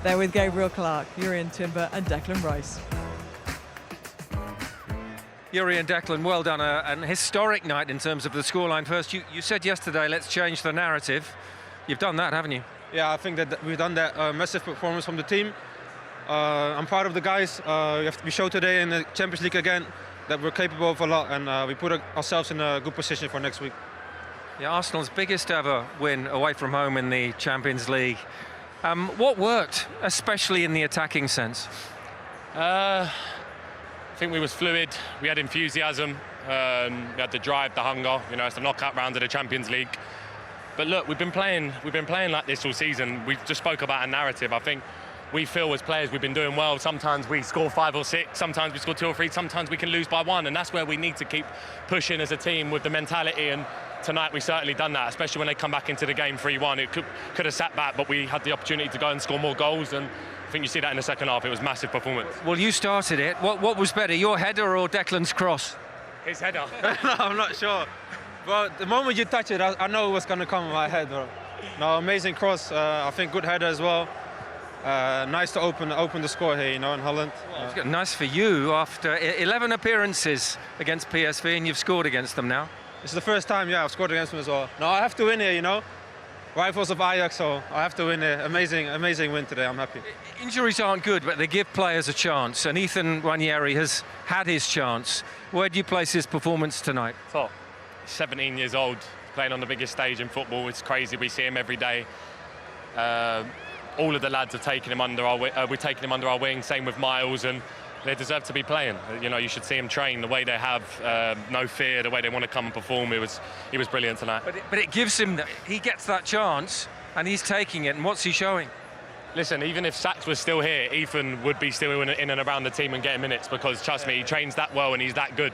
They're with Gabriel Clark, Jurrien Timber and Declan Rice. Jurrien and Declan, well done. An historic night in terms of the scoreline. First, you said yesterday, let's change the narrative. You've done that, haven't you? Yeah, I think that we've done that. Massive performance from the team. I'm proud of the guys. We showed today in the Champions League again that we're capable of a lot, and we put ourselves in a good position for next week. Yeah, Arsenal's biggest ever win away from home in the Champions League. What worked, especially in the attacking sense? I think we was fluid. We had enthusiasm. We had the drive, the hunger. You know, it's the knockout round of the Champions League. But look, we've been playing like this all season. We just spoke about a narrative. I think we feel as players we've been doing well. Sometimes we score 5 or 6. Sometimes we score 2 or 3. Sometimes we can lose by 1, and that's where we need to keep pushing as a team with the mentality. And tonight we certainly done that, especially when they come back into the game 3-1. It could have sat back, but we had the opportunity to go and score more goals, and I think you see that in the second half. It was massive performance. Well, you started it. What was better, your header or Declan's cross? His header. No, I'm not sure. But the moment you touch it, I know what's going to come in my head, bro. No, amazing cross. I think good header as well. Nice to open the score here, you know, in Holland. Nice for you after 11 appearances against PSV, and you've scored against them now. It's the first time, yeah, I've scored against them as well. No, I have to win here, you know. Rivals of Ajax, so I have to win here. Amazing win today, I'm happy. Injuries aren't good, but they give players a chance, and Nwaneri has had his chance. Where do you place his performance tonight? Top. 17 years old, playing on the biggest stage in football. It's crazy, we see him every day. All of the lads are taking him under we're taking him under our wing, same with Miles, and they deserve to be playing. You know, you should see him train the way they have, no fear, the way they want to come and perform. He was brilliant tonight. But it gives him, he gets that chance, and he's taking it, and what's he showing? Listen, even if Sachs was still here, Ethan would be still in and around the team and getting minutes, because trust me, he trains that well and he's that good.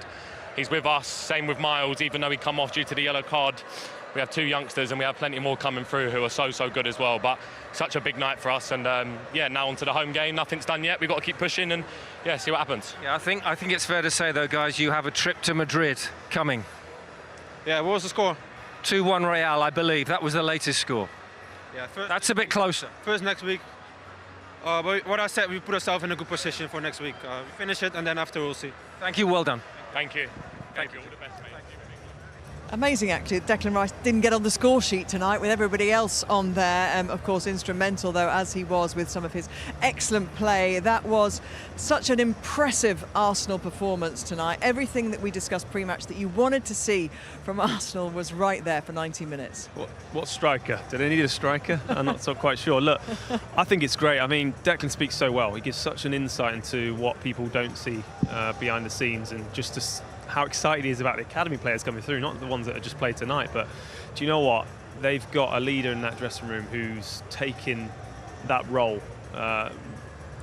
He's with us, same with Miles, even though he come off due to the yellow card. We have 2 youngsters and we have plenty more coming through who are so good as well. But such a big night for us, and yeah, now onto the home game. Nothing's done yet. We've got to keep pushing and yeah, see what happens. Yeah, I think it's fair to say though, guys, you have a trip to Madrid coming. Yeah, what was the score? 2-1 Real, I believe. That was the latest score. Yeah, that's a bit closer. First next week. But what I said, we put ourselves in a good position for next week. We finish it, and then after we'll see. Thank you, well done. Thank you. Thank you. All the best, mate. Amazing, actually. Declan Rice didn't get on the score sheet tonight with everybody else on there. Of course, instrumental, though, as he was with some of his excellent play. That was such an impressive Arsenal performance tonight. Everything that we discussed pre-match that you wanted to see from Arsenal was right there for 90 minutes. What striker? Do they need a striker? I'm not so quite sure. Look, I think it's great. I mean, Declan speaks so well. He gives such an insight into what people don't see behind the scenes, and just how excited he is about the academy players coming through, not the ones that have just played tonight. But do you know what? They've got a leader in that dressing room who's taken that role,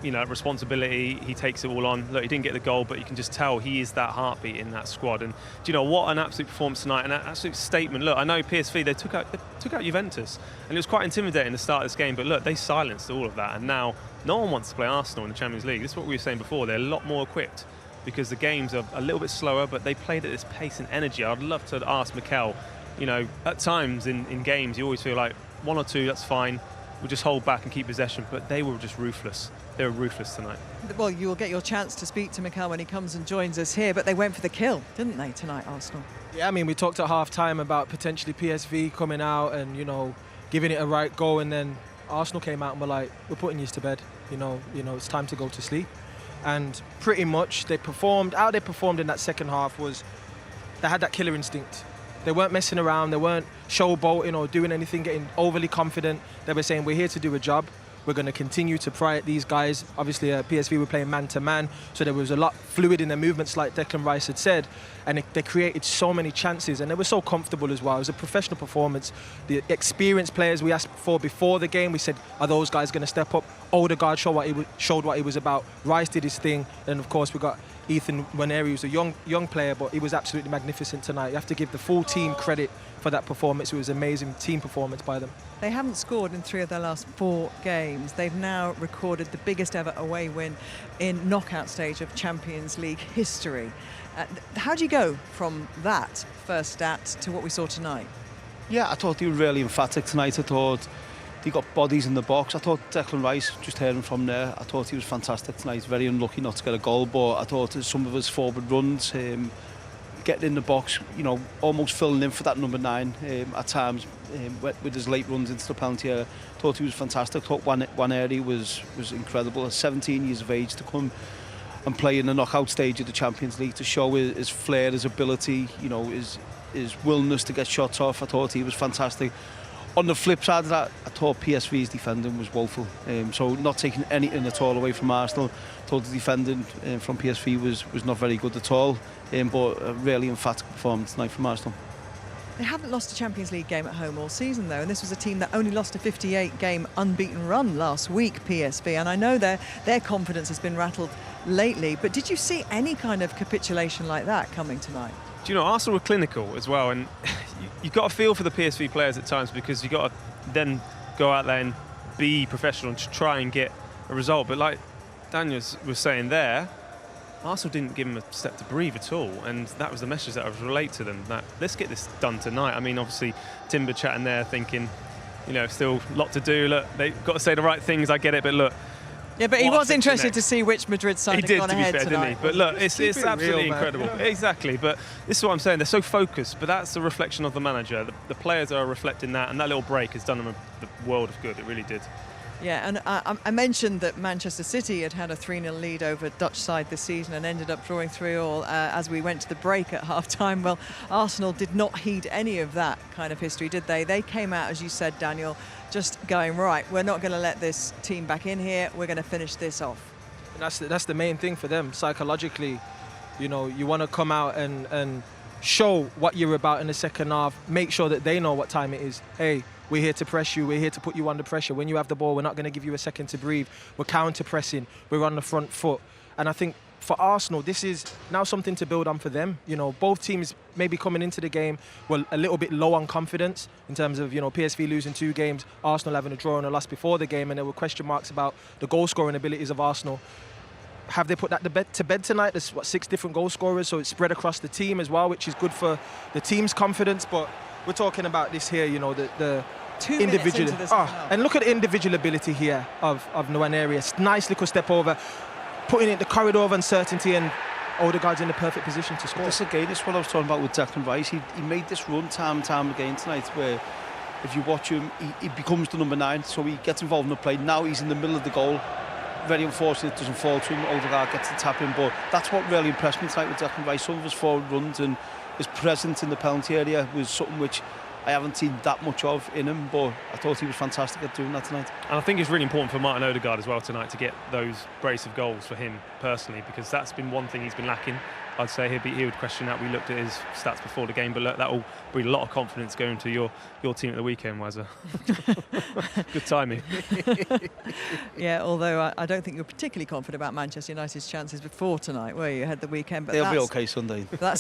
you know, responsibility. He takes it all on. Look, he didn't get the goal, but you can just tell he is that heartbeat in that squad. And do you know what? An absolute performance tonight, an absolute statement. Look, I know PSV, they took out Juventus, and it was quite intimidating the start of this game, but look, they silenced all of that, and now no one wants to play Arsenal in the Champions League. This is what we were saying before. They're a lot more equipped, because the games are a little bit slower, but they played at this pace and energy. I'd love to ask Mikel, you know, at times in games, you always feel like 1 or 2, that's fine, we'll just hold back and keep possession, but they were just ruthless. They were ruthless tonight. Well, you will get your chance to speak to Mikel when he comes and joins us here, but they went for the kill, didn't they, tonight, Arsenal? Yeah, I mean, we talked at half-time about potentially PSV coming out and, you know, giving it a right go, and then Arsenal came out and were like, we're putting you to bed, you know, it's time to go to sleep. And pretty much how they performed in that second half was they had that killer instinct. They weren't messing around, they weren't showboating or doing anything, getting overly confident. They were saying, we're here to do a job. We're going to continue to pry at these guys. Obviously, PSV were playing man-to-man, so there was a lot fluid in their movements, like Declan Rice had said, and they created so many chances, and they were so comfortable as well. It was a professional performance. The experienced players we asked for before the game, we said, are those guys going to step up? Odegaard showed what he was about. Rice did his thing, and of course we got Nwaneri, who's a young player, but he was absolutely magnificent tonight. You have to give the full team credit for that performance. It was an amazing team performance by them. They haven't scored in 3 of their last 4 games. They've now recorded the biggest ever away win in knockout stage of Champions League history. How do you go from that first stat to what we saw tonight? Yeah, I thought they were really emphatic tonight. I thought they got bodies in the box. I thought Declan Rice, just hearing from there, I thought he was fantastic tonight. Very unlucky not to get a goal, but I thought some of his forward runs, getting in the box, you know, almost filling in for that number 9 at times with his late runs into the penalty area. Thought he was fantastic. Thought Nwaneri was incredible. At 17 years of age to come and play in the knockout stage of the Champions League, to show his flair, his ability, you know, his willingness to get shots off. I thought he was fantastic. On the flip side of that, I thought PSV's defending was woeful. So not taking anything at all away from Arsenal. I thought the defending from PSV was not very good at all. But a really emphatic performance tonight from Arsenal. They haven't lost a Champions League game at home all season, though, and this was a team that only lost a 58-game unbeaten run last week, PSV, and I know their confidence has been rattled lately, but did you see any kind of capitulation like that coming tonight? Do you know, Arsenal were clinical as well, and you've got to feel for the PSV players at times, because you've got to then go out there and be professional and try and get a result. But like Daniel was saying there, Arsenal didn't give them a step to breathe at all, and that was the message that I would relate to them, that let's get this done tonight. I mean, obviously, Timber chatting there thinking, you know, still a lot to do. Look, they've got to say the right things, I get it, but look. Yeah, but he was interested to see which Madrid side had gone ahead tonight. Didn't he? But look, it's absolutely real, incredible. Exactly, but this is what I'm saying. They're so focused, but that's a reflection of the manager. The players are reflecting that, and that little break has done them the world of good. It really did. Yeah, and I mentioned that Manchester City had a 3-0 lead over Dutch side this season and ended up drawing 3-3 as we went to the break at half-time. Well, Arsenal did not heed any of that kind of history, did they? They came out, as you said, Daniel, just going, right, we're not going to let this team back in here. We're going to finish this off. And that's the main thing for them, psychologically. You know, you want to come out and show what you're about in the second half. Make sure that they know what time it is. Hey, we're here to press you. We're here to put you under pressure. When you have the ball, we're not going to give you a second to breathe. We're counter-pressing. We're on the front foot. And I think for Arsenal, this is now something to build on for them. You know, both teams maybe coming into the game were a little bit low on confidence in terms of, you know, PSV losing 2 games, Arsenal having a draw and a loss before the game, and there were question marks about the goal-scoring abilities of Arsenal. Have they put that to bed tonight? There's, 6 different goal scorers, so it's spread across the team as well, which is good for the team's confidence. But we're talking about this here, you know, the 2 minutes into this and look at the individual ability here of Nwaneri. Nice little step over, putting it in the corridor of uncertainty, and Odegaard's in the perfect position to score. This again is what I was talking about with Declan Rice. He made this run time and time again tonight, where if you watch him, he becomes the number 9, so he gets involved in the play. Now he's in the middle of the goal. Very unfortunate it doesn't fall to him. Odegaard gets the tap in, but that's what really impressed me tonight with Declan Rice. Some of his forward runs and his presence in the penalty area was something which I haven't seen that much of in him, but I thought he was fantastic at doing that tonight. And I think it's really important for Martin Odegaard as well tonight to get those brace of goals for him personally, because that's been one thing he's been lacking. I'd say he would question that. We looked at his stats before the game, but look, that will breed a lot of confidence going to your team at the weekend, Wazza. Good timing. Yeah, although I don't think you're particularly confident about Manchester United's chances before tonight, were you, ahead of the weekend? But they'll be okay Sunday. That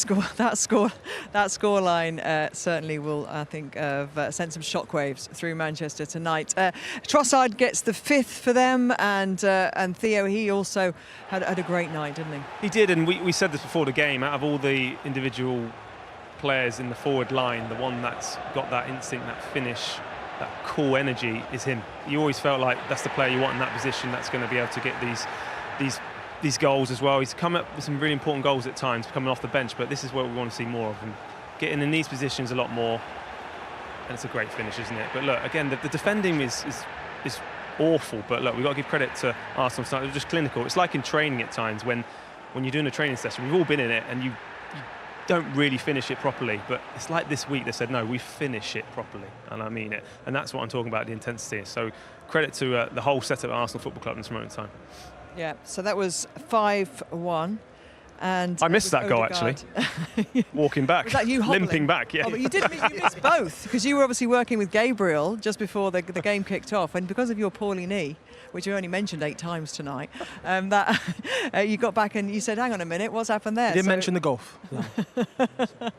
scoreline certainly will, I think, send some shockwaves through Manchester tonight. Trossard gets the 5th for them, and Theo, he also had a great night, didn't he? He did, and we said this before the game. Out of all the individual players in the forward line, the one that's got that instinct, that finish, that cool energy is him. You always felt like that's the player you want in that position, that's going to be able to get these goals as well. He's come up with some really important goals at times coming off the bench, but this is what we want to see more of him, getting in these positions a lot more, and it's a great finish, isn't it? But look, again, the defending is awful, but look, we've got to give credit to Arsenal tonight. They're just clinical. It's like in training at times when you're doing a training session, we've all been in it, and you don't really finish it properly, but it's like this week they said, no, we finish it properly, and I mean it, and that's what I'm talking about, the intensity. So credit to the whole setup at Arsenal Football Club in this moment in time. Yeah, so that was 5-1. And I missed that goal, actually. Walking back, was that you hobbling? Limping back, yeah. Oh, but you missed both, because you were obviously working with Gabriel just before the game kicked off, and because of your poorly knee, which you only mentioned 8 times tonight, that you got back and you said, hang on a minute, what's happened there? You didn't mention the golf.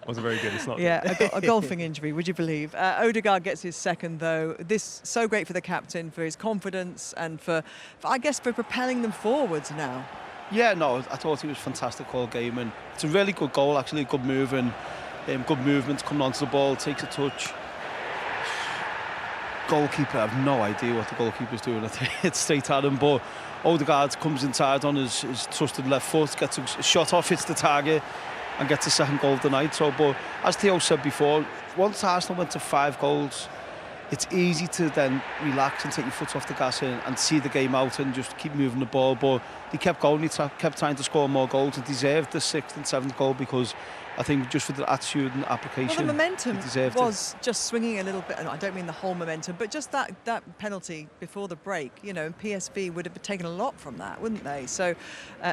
Wasn't very good, it's not good. Yeah, a golfing injury, would you believe? Odegaard gets his 2nd, though. This so great for the captain, for his confidence, and for I guess, for propelling them forwards now. Yeah, no, I thought he was fantastic all game, and it's a really good goal, actually, good move, and good movement coming onto the ball, takes a touch. goalkeeper, I have no idea what the goalkeeper's doing. It's straight at him, but Odegaard comes inside on his trusted left foot, gets a shot off, hits the target and gets a second goal of the night. So, but as Theo said before, once Arsenal went to 5 goals, it's easy to then relax and take your foot off the gas and see the game out and just keep moving the ball. But he kept going, he kept trying to score more goals and deserved the 6th and 7th goal, because I think just for the attitude and application, well, the momentum was it. just swinging a little bit. No, I don't mean the whole momentum, but just that penalty before the break, you know, and PSV would have taken a lot from that, wouldn't they? So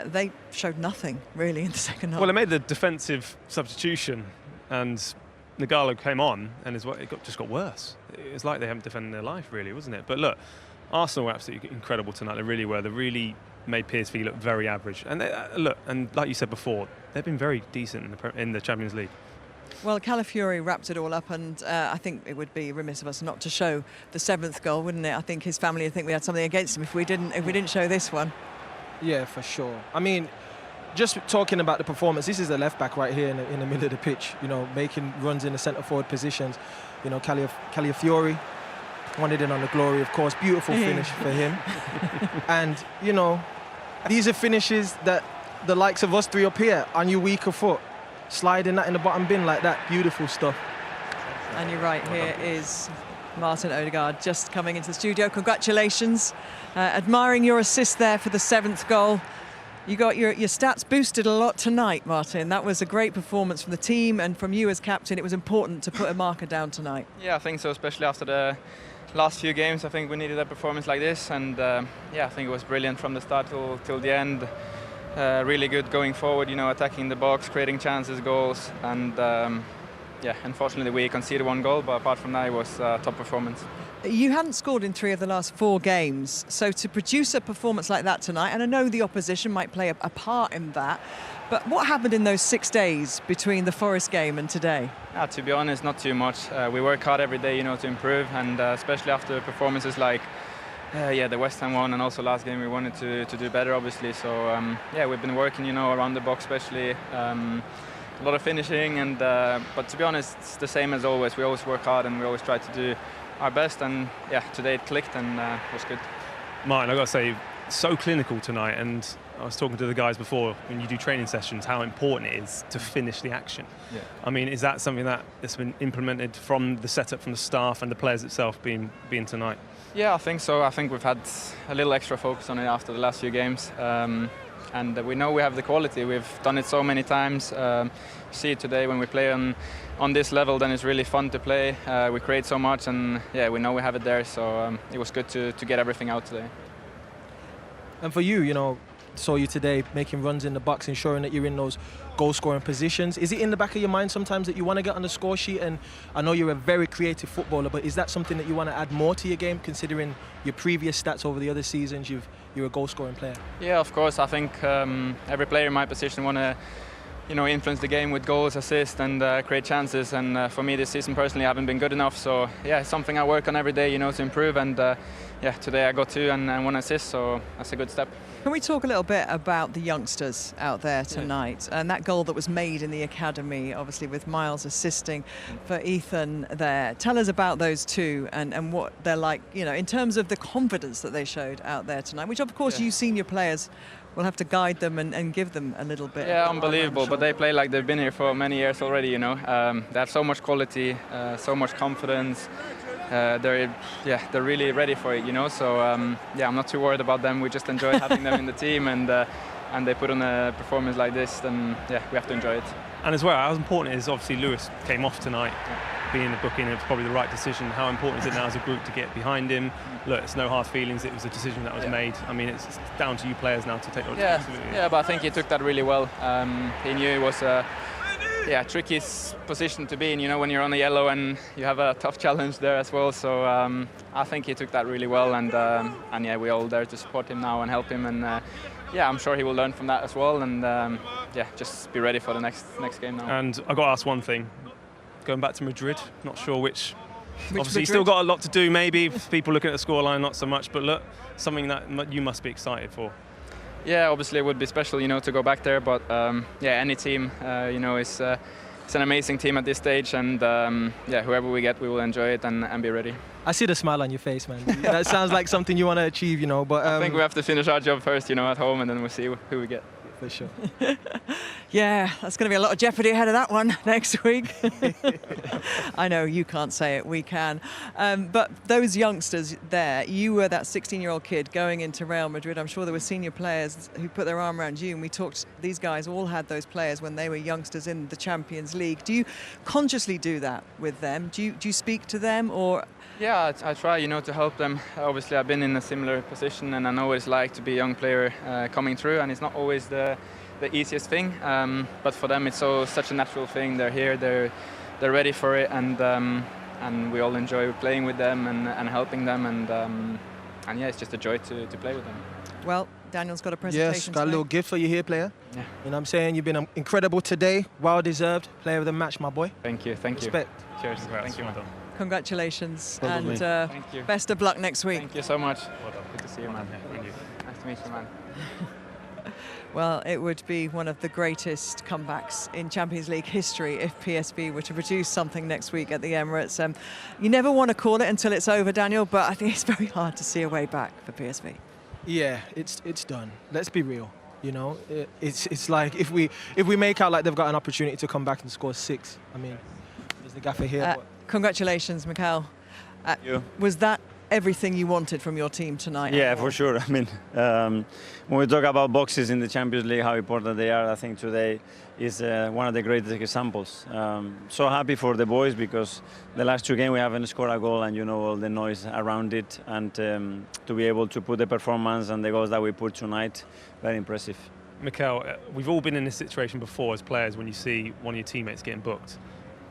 they showed nothing really in the second half. Well, it made the defensive substitution, and Nagalo came on, and just got worse. It was like they haven't defended their life, really, wasn't it? But look, Arsenal were absolutely incredible tonight. They really were. They really made PSV look very average. And and like you said before, they've been very decent in the Champions League. Well, Calafiori wrapped it all up, and I think it would be remiss of us not to show the 7th goal, wouldn't it? I think his family would think we had something against him if we didn't show this one. Yeah, for sure. I mean, just talking about the performance, this is the left back right here in the middle of the pitch, you know, making runs in the centre forward positions. You know, Calafiori wanted it on the glory, of course. Beautiful finish for him. And, you know, these are finishes that the likes of us three up here, on your weaker foot, sliding that in the bottom bin like that. Beautiful stuff. And you're right, here is Martin Odegaard just coming into the studio. Congratulations. Admiring your assist there for the 7th goal. You got your stats boosted a lot tonight, Martin. That was a great performance from the team and from you as captain. It was important to put a marker down tonight. Yeah, I think so, especially after the last few games. I think we needed a performance like this, and yeah, I think it was brilliant from the start till the end. Really good going forward, you know, attacking the box, creating chances, goals, and yeah, unfortunately we conceded 1 goal, but apart from that it was top performance. You hadn't scored in 3 of the last 4 games, so to produce a performance like that tonight, and I know the opposition might play a part in that, but what happened in those 6 days between the Forest game and today? To be honest, not too much. We work hard every day, you know, to improve, and especially after performances like the West Ham one, and also last game we wanted to do better, obviously. So yeah, we've been working, you know, around the box, especially a lot of finishing, and but to be honest, it's the same as always. We always work hard and we always try to do our best, and yeah, today it clicked and it was good. Martin, I've got to say, so clinical tonight, and I was talking to the guys before, when you do training sessions, how important it is to finish the action. Yeah. I mean, is that something that's been implemented from the setup, from the staff and the players itself being tonight? Yeah, I think so. I think we've had a little extra focus on it after the last few games. And we know we have the quality. We've done it so many times. See it today when we play on this level, then it's really fun to play. We create so much, and yeah, we know we have it there. So it was good to get everything out today. And for you, you know, saw you today making runs in the box, ensuring that you're in those goal-scoring positions. Is it in the back of your mind sometimes that you want to get on the score sheet? And I know you're a very creative footballer, but is that something that you want to add more to your game, considering your previous stats over the other seasons? You're a goal-scoring player. Yeah, of course. I think every player in my position want to, you know, influence the game with goals, assists, and create chances. And for me, this season personally, I haven't been good enough. So yeah, it's something I work on every day, you know, to improve. And yeah, today I got 2 and 1 assist, so that's a good step. Can we talk a little bit about the youngsters out there tonight, and that goal that was made in the academy, obviously with Miles assisting for Ethan there? Tell us about those 2 and what they're like, you know, in terms of the confidence that they showed out there tonight, which of course you senior players will have to guide them and give them a little bit. Yeah, unbelievable, but they play like they've been here for many years already, you know. They have so much quality, so much confidence. They're really ready for it, you know. So yeah, I'm not too worried about them. We just enjoy having them in the team, and they put on a performance like this, then yeah, we have to enjoy it. And as well, how important it is, obviously Lewis came off tonight. Being the booking, it was probably the right decision. How important is it now as a group to get behind him? Look, it's no hard feelings. It was a decision that was made. I mean, it's down to you players now to take the responsibility. Yeah, but I think he took that really well. He knew it was a tricky position to be in, you know, when you're on the yellow and you have a tough challenge there as well. So I think he took that really well, and yeah, we're all there to support him now and help him, and yeah, I'm sure he will learn from that as well, and yeah, just be ready for the next game now. And I've got to ask one thing. Going back to Madrid, not sure which obviously Madrid? Still got a lot to do, maybe. People looking at the scoreline, not so much, but look, something that you must be excited for. Yeah, obviously it would be special, you know, to go back there, but yeah, any team, you know, it's an amazing team at this stage, and yeah, whoever we get, we will enjoy it and be ready. I see the smile on your face, man. That sounds like something you want to achieve, you know. But I think we have to finish our job first, you know, at home, and then we'll see who we get. For sure. Yeah, that's going to be a lot of jeopardy ahead of that one next week. I know you can't say it, we can. But those youngsters there, you were that 16-year-old kid going into Real Madrid. I'm sure there were senior players who put their arm around you, and we talked, these guys all had those players when they were youngsters in the Champions League. Do you consciously do that with them? Do you speak to them, or...? Yeah, I try, you know, to help them. Obviously, I've been in a similar position, and I know what it's like to be a young player coming through, and it's not always the easiest thing. But for them, it's such a natural thing. They're here, they're ready for it, and we all enjoy playing with them and helping them, and yeah, it's just a joy to play with them. Well, Daniel's got a presentation. Yes, got a little gift for you here, player. Yeah. You know what I'm saying? You've been incredible today. Well deserved. Player of the match, my boy. Thank you. Respect. Cheers. Congrats, Thank you, well man. done. Congratulations, Probably. and Thank you. best of luck next week. Thank you so much. Well done. Good to see you, man. Thank you. Nice to meet you, man. Well, it would be one of the greatest comebacks in Champions League history if PSV were to produce something next week at the Emirates. You never want to call it until it's over, Daniel, but I think it's very hard to see a way back for PSV. Yeah, it's done. Let's be real. You know, it's like if we make out like they've got an opportunity to come back and score 6. I mean, there's the gaffer here. Congratulations, Mikel. Thank you. Was that everything you wanted from your team tonight? Yeah, for sure. I mean, when we talk about boxes in the Champions League, how important they are, I think today is one of the greatest examples. So happy for the boys because the last 2 games we haven't scored a goal, and you know all the noise around it, and to be able to put the performance and the goals that we put tonight, very impressive. Mikel, we've all been in this situation before as players when you see one of your teammates getting booked.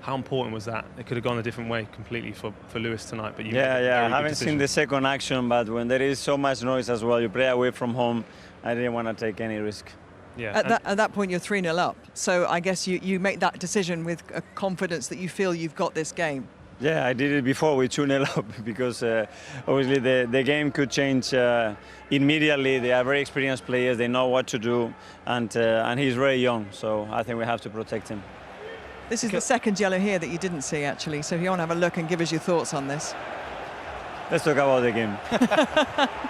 How important was that? It could have gone a different way completely for Lewis tonight, but you made a very I good haven't decision. seen the second action, but when there is so much noise as well, you play away from home, I didn't want to take any risk. Yeah. At that point, you're 3-0 up. So I guess you make that decision with a confidence that you feel you've got this game. Yeah, I did it before with 2-0 up because obviously the game could change immediately. They are very experienced players, they know what to do, and he's very young, so I think we have to protect him. This is the second yellow here that you didn't see, actually. So if you want to have a look and give us your thoughts on this. Let's talk about the game.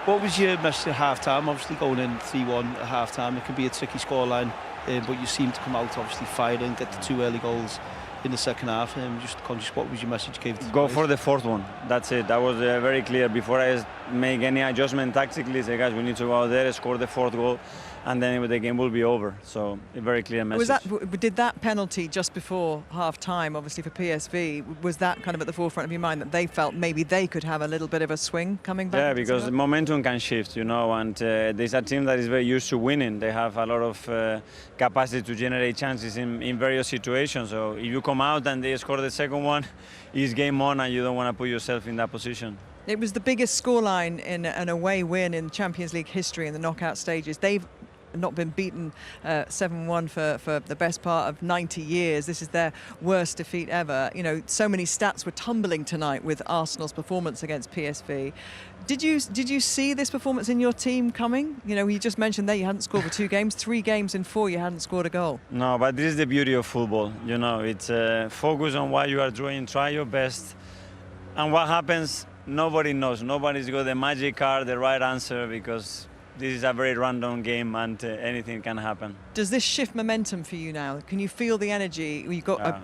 What was your message at half-time? Obviously going in 3-1 at half-time, it can be a tricky scoreline, but you seem to come out obviously firing, get the 2 early goals in the second half. Just conscious, what was your message you gave to the Go players? for the 4th one. That's it. That was very clear. Before I make any adjustment tactically, say, guys, we need to go out there, score the 4th goal, and then the game will be over. So a very clear message. Did that penalty just before half-time, obviously for PSV, was that kind of at the forefront of your mind that they felt maybe they could have a little bit of a swing coming back? Yeah, because the momentum can shift, you know, and there's a team that is very used to winning. They have a lot of capacity to generate chances in various situations. So if you come out and they score the second one, it's game on, and you don't want to put yourself in that position. It was the biggest scoreline in an away win in Champions League history in the knockout stages. They've not been beaten 7-1 for the best part of 90 years. This is their worst defeat ever. You know, so many stats were tumbling tonight with Arsenal's performance against PSV. Did you see this performance in your team coming? You know, you just mentioned there you hadn't scored for 2 games, 3 games in 4 you hadn't scored a goal. No, but this is the beauty of football. You know, it's focus on what you are doing, try your best, and what happens, nobody knows. Nobody's got the magic card, the right answer, because this is a very random game and anything can happen. Does this shift momentum for you now? Can you feel the energy? You've got,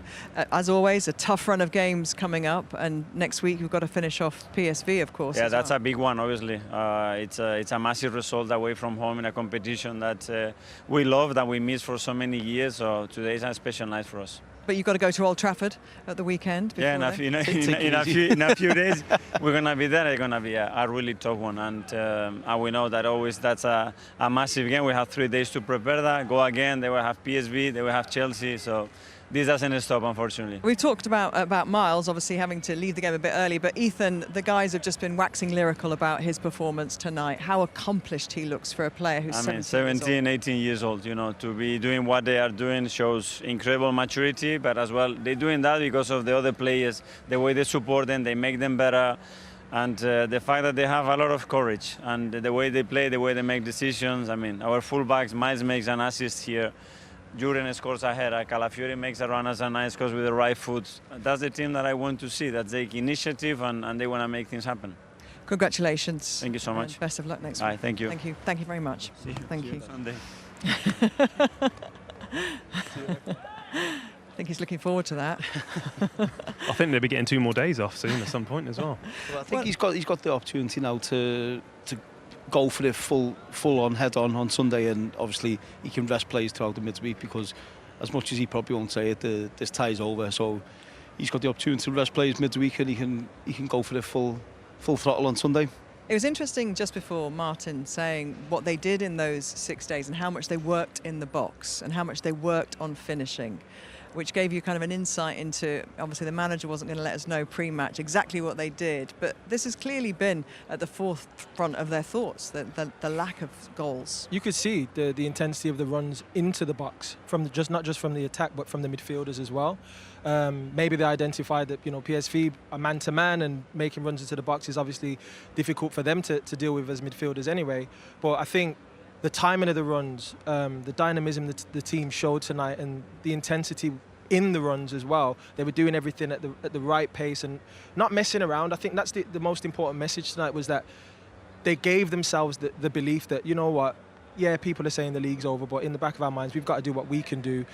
as always, a tough run of games coming up, and next week you've got to finish off PSV, of course. Yeah, that's a big one, obviously. It's a massive result away from home in a competition that we love, that we missed for so many years. So today is a special night for us. But you've got to go to Old Trafford at the weekend. Yeah, in a few days we're gonna be there. It's gonna be a really tough one, and we know that always that's a massive game. We have 3 days to prepare that. Go again. They will have PSV. They will have Chelsea. So this doesn't stop, unfortunately. We've talked about Miles obviously having to leave the game a bit early, but Ethan, the guys have just been waxing lyrical about his performance tonight. How accomplished he looks for a player who's 17, 18 years old. You know, to be doing what they are doing shows incredible maturity, but as well they're doing that because of the other players, the way they support them, they make them better, and the fact that they have a lot of courage and the way they play, the way they make decisions. I mean, our fullbacks, Miles makes an assist here. Jurrien scores ahead, Calafiori makes a run as a nice scores with the right foot. That's the team that I want to see, that take initiative and they want to make things happen. Congratulations. Thank you so much. And best of luck next Bye, week. thank you. Thank you. Thank you very much. See you. Thank See you. Sunday. I think he's looking forward to that. I think they'll be getting 2 more days off soon at some point as well. Well, I think he's got the opportunity now to go for it full on head on Sunday, and obviously he can rest players throughout the midweek, because as much as he probably won't say it, this tie's over. So he's got the opportunity to rest players midweek, and he can go for it full throttle on Sunday. It was interesting just before Martin saying what they did in those 6 days and how much they worked in the box and how much they worked on finishing, which gave you kind of an insight into, obviously the manager wasn't going to let us know pre-match exactly what they did, but this has clearly been at the forefront of their thoughts, the lack of goals. You could see the intensity of the runs into the box, from not just from the attack but from the midfielders as well. Maybe they identified that PSV are man-to-man, and making runs into the box is obviously difficult for them to deal with as midfielders anyway. But I think the timing of the runs, the dynamism that the team showed tonight, and the intensity in the runs as well. They were doing everything at the right pace and not messing around. I think that's the most important message tonight, was that they gave themselves the belief that, you know what, yeah, people are saying the league's over, but in the back of our minds, we've got to do what we can do.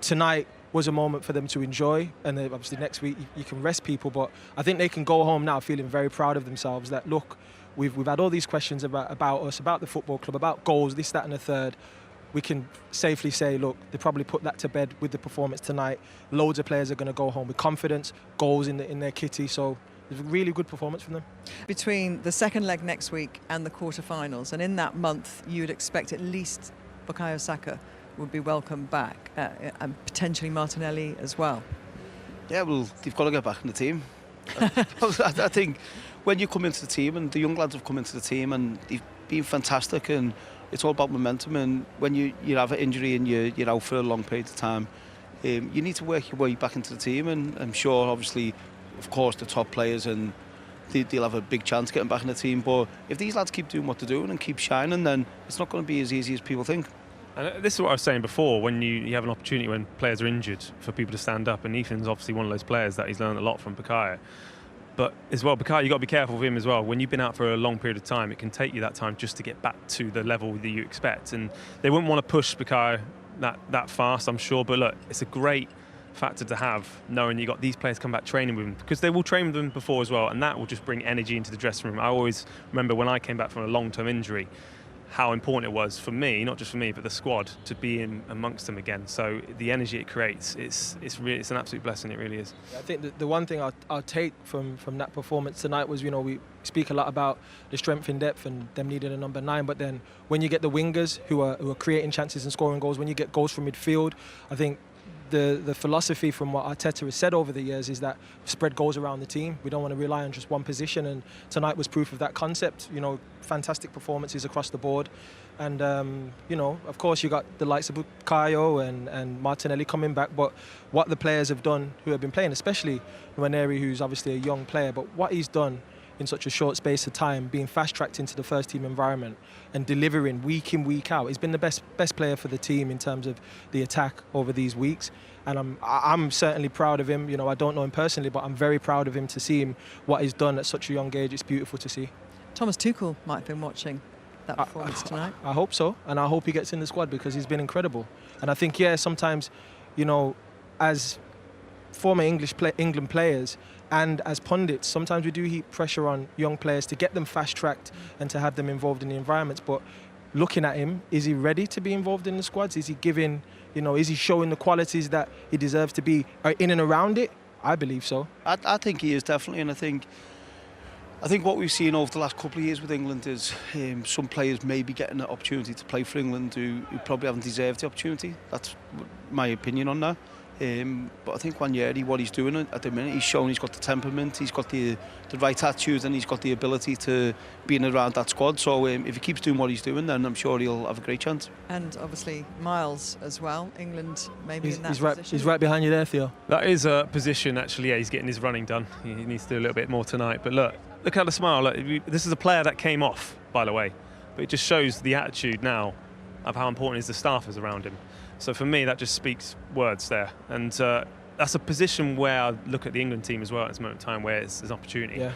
Tonight was a moment for them to enjoy, and obviously next week you can rest people, but I think they can go home now feeling very proud of themselves, that look, we've had all these questions about us, about the football club, about goals, this, that and the third. We can safely say, look, they probably put that to bed with the performance tonight. Loads of players are going to go home with confidence, goals in their kitty, so it's a really good performance from them. Between the second leg next week and the quarter-finals, and in that month you would expect at least Bukayo Saka would be welcome back, and potentially Martinelli as well. Yeah, well, they've got to get back in the team. I think when you come into the team, and the young lads have come into the team, and they've been fantastic, and it's all about momentum, and when you have an injury and you're out for a long period of time, you need to work your way back into the team, and I'm sure, obviously, of course, the top players, and they'll have a big chance getting back in the team, but if these lads keep doing what they're doing and keep shining, then it's not going to be as easy as people think. And this is what I was saying before, when you have an opportunity when players are injured for people to stand up, and Ethan's obviously one of those players that he's learned a lot from Bukayo. But as well, Bukayo, you've got to be careful with him as well. When you've been out for a long period of time, it can take you that time just to get back to the level that you expect. And they wouldn't want to push Bukayo that fast, I'm sure. But look, it's a great factor to have, knowing you got these players come back training with him, because they will train with them before as well, and that will just bring energy into the dressing room. I always remember when I came back from a long-term injury, how important it was for me, not just for me, but the squad, to be in amongst them again. So the energy it creates, it's an absolute blessing. It really is. I think the one thing I'll take from that performance tonight was, we speak a lot about the strength in depth and them needing a number 9, but then when you get the wingers who are creating chances and scoring goals, when you get goals from midfield, I think the philosophy from what Arteta has said over the years is that spread goals around the team. We don't want to rely on just one position, and tonight was proof of that concept. Fantastic performances across the board, and of course you got the likes of Bukayo and Martinelli coming back, but what the players have done who have been playing, especially Nwaneri, who's obviously a young player, but what he's done in such a short space of time, being fast-tracked into the first-team environment and delivering week in, week out. He's been the best player for the team in terms of the attack over these weeks. And I'm certainly proud of him. I don't know him personally, but I'm very proud of him to see him, what he's done at such a young age. It's beautiful to see. Thomas Tuchel might have been watching that performance tonight. I hope so, and I hope he gets in the squad, because he's been incredible. And I think, sometimes, as former England players and as pundits, sometimes we do heap pressure on young players to get them fast-tracked and to have them involved in the environments. But looking at him, is he ready to be involved in the squads? Is he giving, is he showing the qualities that he deserves to be in and around it? I believe so. I think he is, definitely, and I think what we've seen over the last couple of years with England is some players maybe getting an opportunity to play for England who probably haven't deserved the opportunity. That's my opinion on that. But I think Nwaneri, what he's doing at the minute, he's shown he's got the temperament, he's got the right attitude, and he's got the ability to be in around that squad. So if he keeps doing what he's doing, then I'm sure he'll have a great chance. And obviously Miles as well. England maybe in that position. He's right behind you there, Theo. That is a position, actually. Yeah, he's getting his running done. He needs to do a little bit more tonight. But look at the smile. Look, this is a player that came off, by the way. But it just shows the attitude now of how important is the staff is around him. So for me, that just speaks words there. And that's a position where I look at the England team as well at this moment in time, where it's an opportunity. Yeah.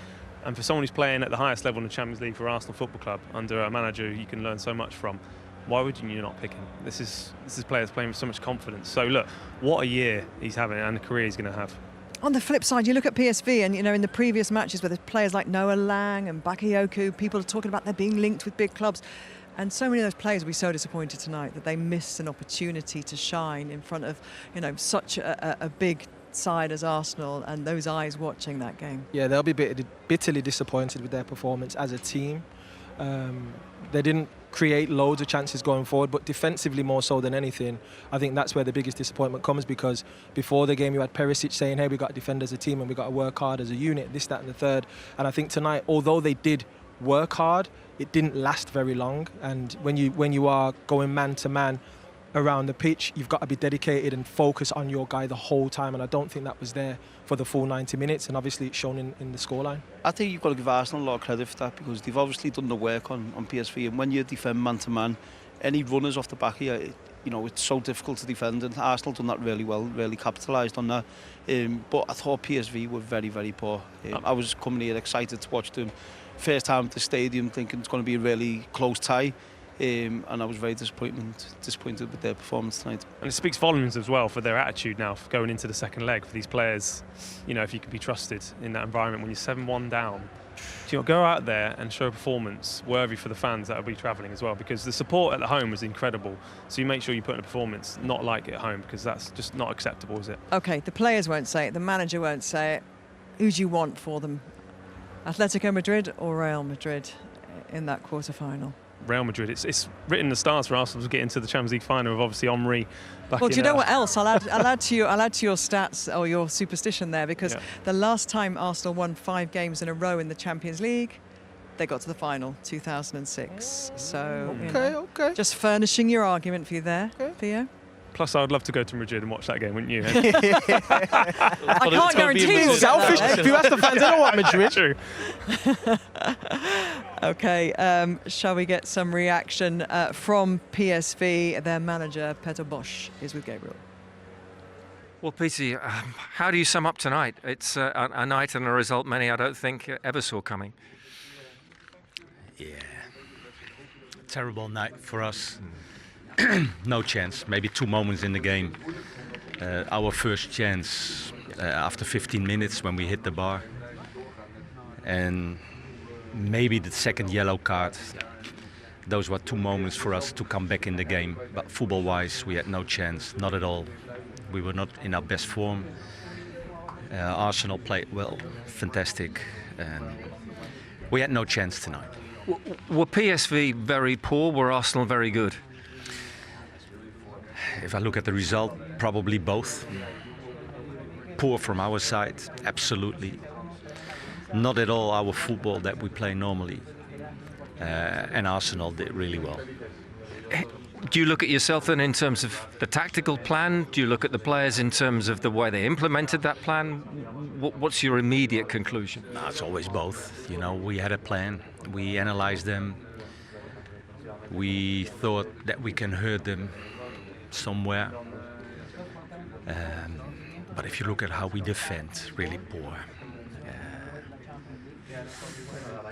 And for someone who's playing at the highest level in the Champions League for Arsenal Football Club, under a manager you can learn so much from, why would you not pick him? This is players playing with so much confidence. So look, what a year he's having and a career he's going to have. On the flip side, you look at PSV and, in the previous matches where there's players like Noah Lang and Bakayoko, people are talking about they're being linked with big clubs. And so many of those players will be so disappointed tonight that they missed an opportunity to shine in front of, such a big side as Arsenal and those eyes watching that game. Yeah, they'll be bitterly disappointed with their performance as a team. They didn't create loads of chances going forward, but defensively more so than anything, I think that's where the biggest disappointment comes, because before the game you had Perisic saying, hey, we've got to defend as a team and we've got to work hard as a unit, this, that and the third. And I think tonight, although they did work hard, it didn't last very long. And when you are going man to man around the pitch, you've got to be dedicated and focus on your guy the whole time, and I don't think that was there for the full 90 minutes, and obviously it's shown in the scoreline. I think you've got to give Arsenal a lot of credit for that, because they've obviously done the work on PSV, and when you defend man to man, any runners off the back of you, it's so difficult to defend, and Arsenal done that really well, really capitalised on that. But I thought PSV were very, very poor. I was coming here excited to watch them. First time at the stadium, thinking it's going to be a really close tie. And I was very disappointed with their performance tonight. And it speaks volumes as well for their attitude now for going into the second leg for these players. If you can be trusted in that environment when you're 7-1 down, go out there and show a performance worthy for the fans that will be travelling as well, because the support at the home was incredible. So you make sure you put in a performance not like it at home, because that's just not acceptable, is it? Okay, the players won't say it, the manager won't say it. Who do you want for them? Atletico Madrid or Real Madrid in that quarter-final? Real Madrid. It's written in the stars for Arsenal to get into the Champions League final of obviously Henry. Well, do you know what else? I'll add to your stats or your superstition there, because the last time Arsenal won 5 games in a row in the Champions League, they got to the final, 2006. So, okay. Just furnishing your argument for you there, Theo. Plus, I would love to go to Madrid and watch that game, wouldn't you? I can't guarantee you. Selfish. If you ask the fans, they don't want Madrid. True. Okay, shall we get some reaction from PSV? Their manager, Peter Bosz, is with Gabriel. Well, Peter, how do you sum up tonight? It's a night and a result many, I don't think, ever saw coming. Yeah, terrible night for us. No chance, maybe 2 moments in the game. Our first chance after 15 minutes when we hit the bar. And maybe the second yellow card. Those were 2 moments for us to come back in the game. But football-wise, we had no chance, not at all. We were not in our best form. Arsenal played well, fantastic. And we had no chance tonight. Were PSV very poor? Were Arsenal very good? If I look at the result, probably both. Poor from our side, absolutely. Not at all our football that we play normally. And Arsenal did really well. Do you look at yourself then in terms of the tactical plan? Do you look at the players in terms of the way they implemented that plan? What's your immediate conclusion? No, it's always both. We had a plan. We analyzed them. We thought that we can hurt them somewhere. But if you look at how we defend, really poor.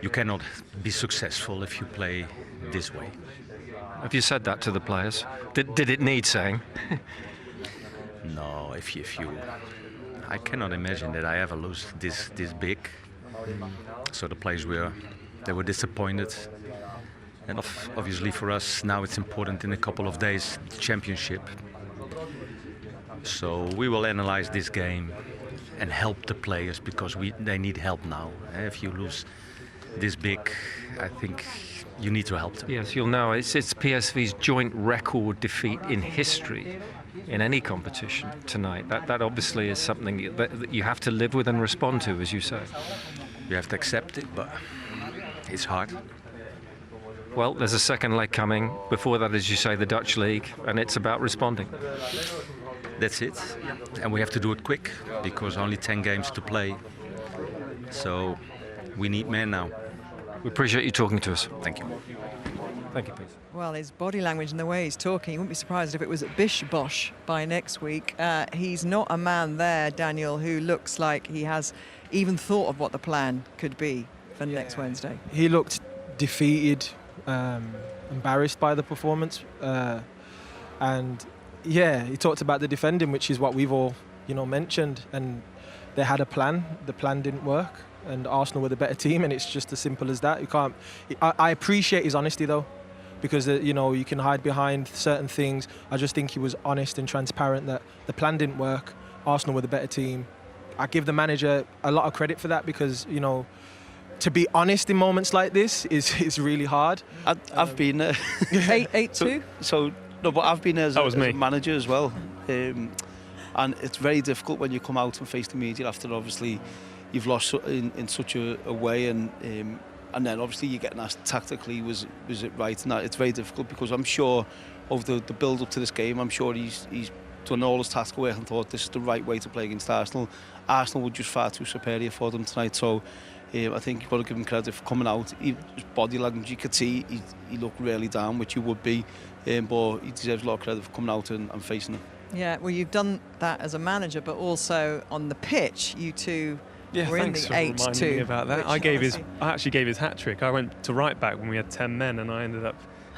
You cannot be successful if you play this way. Have you said that to the players? Did it need saying? No, if you, I cannot imagine that I ever lose this big. So the players were disappointed. And obviously for us now it's important in a couple of days, the championship. So we will analyze this game and help the players, because they need help now. If you lose this big, I think you need to help them. Yes, you'll know it's PSV's joint record defeat in history in any competition tonight. That obviously is something that you have to live with and respond to, as you say. You have to accept it, but it's hard. Well, there's a second leg coming. Before that, as you say, the Dutch League, and it's about responding. That's it. And we have to do it quick, because only 10 games to play. So we need men now. We appreciate you talking to us. Thank you. Thank you, Peter. Well, his body language and the way he's talking, you wouldn't be surprised if it was Bish Bosh by next week. He's not a man there, Daniel, who looks like he has even thought of what the plan could be for next Wednesday. He looked defeated, embarrassed by the performance, and yeah, he talked about the defending, which is what we've all, mentioned, and they had a plan. The plan didn't work, and Arsenal were the better team, and it's just as simple as that. You can't. I appreciate his honesty though, because you can hide behind certain things. I just think he was honest and transparent that the plan didn't work. Arsenal were the better team. I give the manager a lot of credit for that, because to be honest in moments like this is really hard. I've been there. 8-2. So no, but I've been there as a manager as well, and it's very difficult when you come out and face the media after obviously you've lost in such a way, and then obviously you're getting asked tactically was it right, and that it's very difficult, because I'm sure over the build up to this game, I'm sure he's done all his tactical work and thought this is the right way to play against Arsenal. Arsenal were just far too superior for them tonight, so I think you've got to give him credit for coming out. His body language, you could see he looked really down, which he would be, but he deserves a lot of credit for coming out and facing it. Yeah, well, you've done that as a manager, but also on the pitch, you two were in the 8-2. Thanks for reminding me about that. I actually gave his hat trick. I went to right back when we had 10 men, and I ended up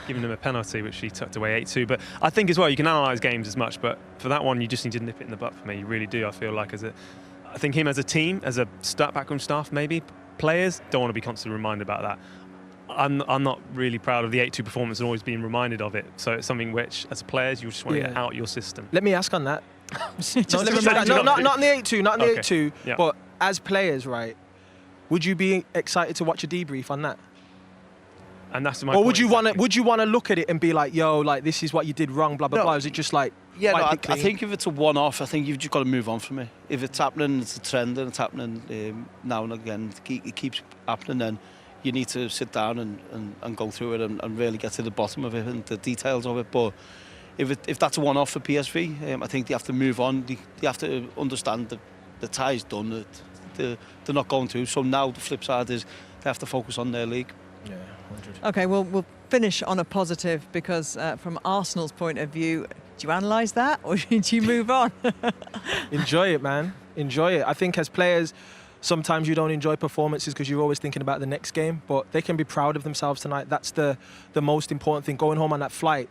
giving him a penalty, which he tucked away 8-2. But I think as well, you can analyse games as much, but for that one, you just need to nip it in the butt for me. You really do. I feel like I think him as a team, as a backroom staff, maybe players don't want to be constantly reminded about that. I'm not really proud of the 8-2 performance and always being reminded of it. So it's something which, as players, you just want to get out your system. Let me ask on that. Not in the 8-2, not in the 8-2, yeah. But as players, right? Would you be excited to watch a debrief on that? And that's my. Or would you want to look at it and be like, yo, like this is what you did wrong, blah blah blah? Is it just like? Yeah, no, I think if it's a one-off, I think you've just got to move on from it. If it's happening, it's a trend, and it's happening now and again, it keeps happening, then you need to sit down and go through it and really get to the bottom of it and the details of it. But if that's a one-off for PSV, I think they have to move on. They have to understand that the tie's done. They're not going to. So now the flip side is they have to focus on their league. Yeah, 100. Okay, well, we'll finish on a positive, because from Arsenal's point of view, do you analyse that or do you move on? Enjoy it, man. Enjoy it. I think as players, sometimes you don't enjoy performances because you're always thinking about the next game, but they can be proud of themselves tonight. That's the most important thing. Going home on that flight,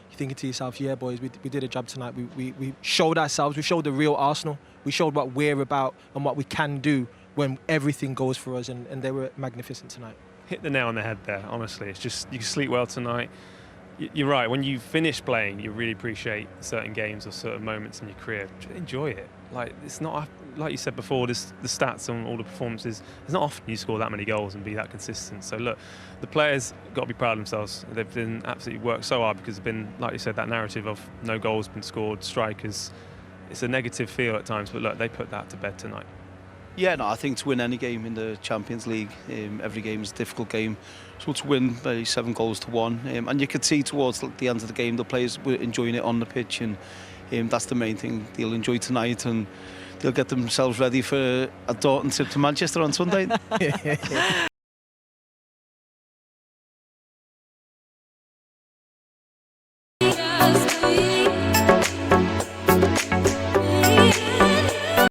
you're thinking to yourself, yeah, boys, we did a job tonight. We showed ourselves. We showed the real Arsenal. We showed what we're about and what we can do when everything goes for us, and they were magnificent tonight. Hit the nail on the head there, honestly. It's just, you can sleep well tonight. You're right, when you finish playing, you really appreciate certain games or certain moments in your career. Just enjoy it. Like, it's not, like you said before, the stats on all the performances, it's not often you score that many goals and be that consistent. So look, the players got to be proud of themselves. They've been absolutely worked so hard, because it's been, like you said, that narrative of no goals been scored, strikers. It's a negative feel at times, but look, they put that to bed tonight. Yeah, no, I think to win any game in the Champions League, every game is a difficult game. So to win by 7 goals to 1, and you could see towards the end of the game, the players were enjoying it on the pitch, and that's the main thing. They'll enjoy tonight, and they'll get themselves ready for a Dortmund trip to Manchester on Sunday.